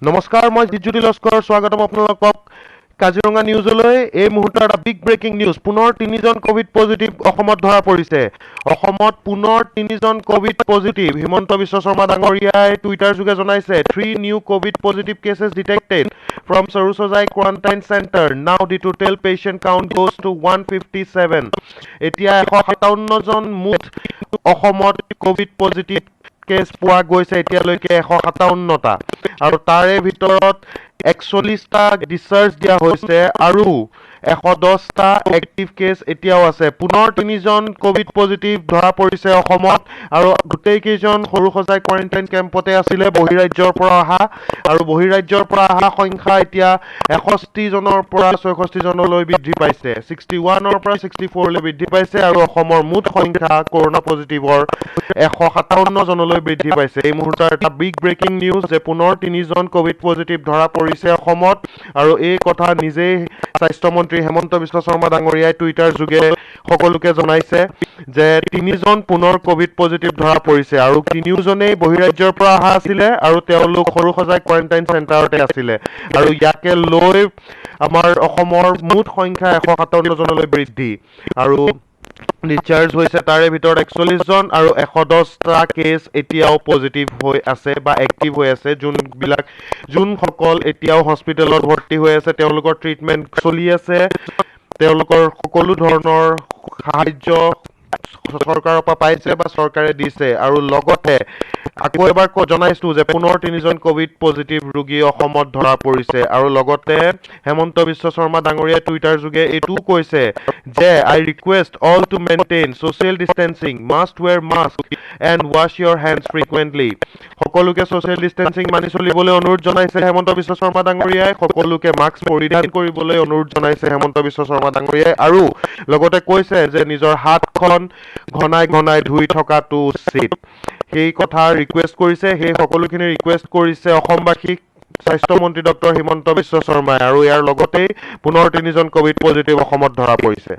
নমস্কাৰ মই জিজ্যোতি লস্কৰ স্বাগতম আপোনালোকক কাজিৰঙা নিউজলৈ এই মুহূৰ্তৰ এটা বিগ ব্ৰেকিং নিউজ পুনৰ 3জন কোভিড পজিটিভ অসমত ধৰা পৰিছে অসমত পুনৰ 3জন কোভিড পজিটিভ হিমন্ত বিশ্ব শৰ্মা ডাঙৰীয়াই টুইটাৰ যোগে জনাইছে 3 new COVID positive cases detected from Sarusajai quarantine center now the total patient count goes to 157 এতিয়া 157 জন মুঠ অসমত কোভিড পজিটিভ কেস পোৱা গৈছে এতিয়ালৈকে 157টা আৰু তাৰে ভিতৰত 41টা ডিসচাৰ্জ দিয়া হৈছে আৰু 110টা এক্টিভ কেস এতিয়াও আছে পুনৰ 3জন কোভিড পজিটিভ ধৰা পৰিছে অসমত আৰু গোটেই কেইজন সৰুসজাই কোৱাৰেণ্টাইন কেম্পতে আছিল বহিৰাজ্যৰ পৰা অহা আৰু বহিৰাজ্যৰ পৰা অহা সংখ্যা এতিয়া 61 জনৰ পৰা 66 জনলৈ বৃদ্ধি পাইছে 61 ৰ পৰা 64 লৈ বৃদ্ধি পাইছে আৰু অসমৰ মুঠ সংখ্যা কৰোনা পজিটিভৰ 157 জনলৈ বৃদ্ধি পাইছে এই মুহূৰ্তৰ এটা বিগ ব্ৰেকিং নিউজ যে পুনৰ 3জন কোভিড পজিটিভ ধৰা পৰিছে অসমত আৰু এই কথা নিজেই স্বাস্থ্য মন্ত্ৰী হেমন্ত বিশ্ব শৰ্মা ডাঙৰীয়াই টুইটাৰ যোগে সকলোকে জনাইছে যে 3জন পুনৰ কোভিড পজিটিভ ধৰা পৰিছে আৰু 3জনেই বহিৰাজ্যৰ পৰা অহা আছিল আৰু তেওঁলোক সৰুসজাই কোৱাৰেণ্টাইন চেণ্টাৰতে আছিল আৰু ইয়াকে লৈ আমাৰ অসমৰ মুঠ সংখ্যা 157 জনলৈ বৃদ্ধি আৰু ডিসচাৰ্জ হৈছে তাৰে ভিতৰত 41 জন আৰু 110টা কেস এতিয়াও পজিটিভ হৈ আছে বা এক্টিভ হৈ আছে যোনসকল এতিয়াও হস্পিটেলত ভৰ্তি হৈ আছে তেওঁলোকৰ ট্ৰিটমেন্ট চলি আছে তেওঁলোকৰ সকলো ধৰণৰ সাহায্য সৰকাৰৰ পৰা পাইছে বা সৰকাৰে দিছে আৰু লগতে আকৌ এবাৰ জনাইছো যে পুনৰ 3জন কোভিড পজিটিভ ৰোগী অসমত ধৰা পৰিছে আৰু লগতে হেমন্ত বিশ্ব শৰ্মা ডাঙৰীয়াই টুইটাৰ যোগে এটো কৈছে যে I request all to maintain social distancing must wear mask and wash your hands frequently সকলোকে সোশ্যাল ডিস্টেন্সিং মানি চলিবলৈ অনুৰোধ জনাইছে হেমন্ত বিশ্ব শৰ্মা ডাঙৰীয়াই সকলোকে মাস্ক পৰিধান কৰিবলৈ অনুৰোধ জনাইছে হেমন্ত বিশ্ব শৰ্মা ডাঙৰীয়াই আৰু লগতে কৈছে যে নিজৰ হাতখন ঘনাই ঘনাই ধুই থকাটো উচিত সেই কথা ৰিকুৱেষ্ট কৰিছে সেই সকলোখিনি ৰিকুৱেষ্ট কৰিছে অসমবাসীক স্বাস্থ্য মন্ত্ৰী ডক্টৰ হিমন্ত বিশ্ব শৰ্মাই আৰু ইয়াৰ লগতে পুনৰ 3জন কোভিড পজিটিভ অসমত ধৰা পৰিছে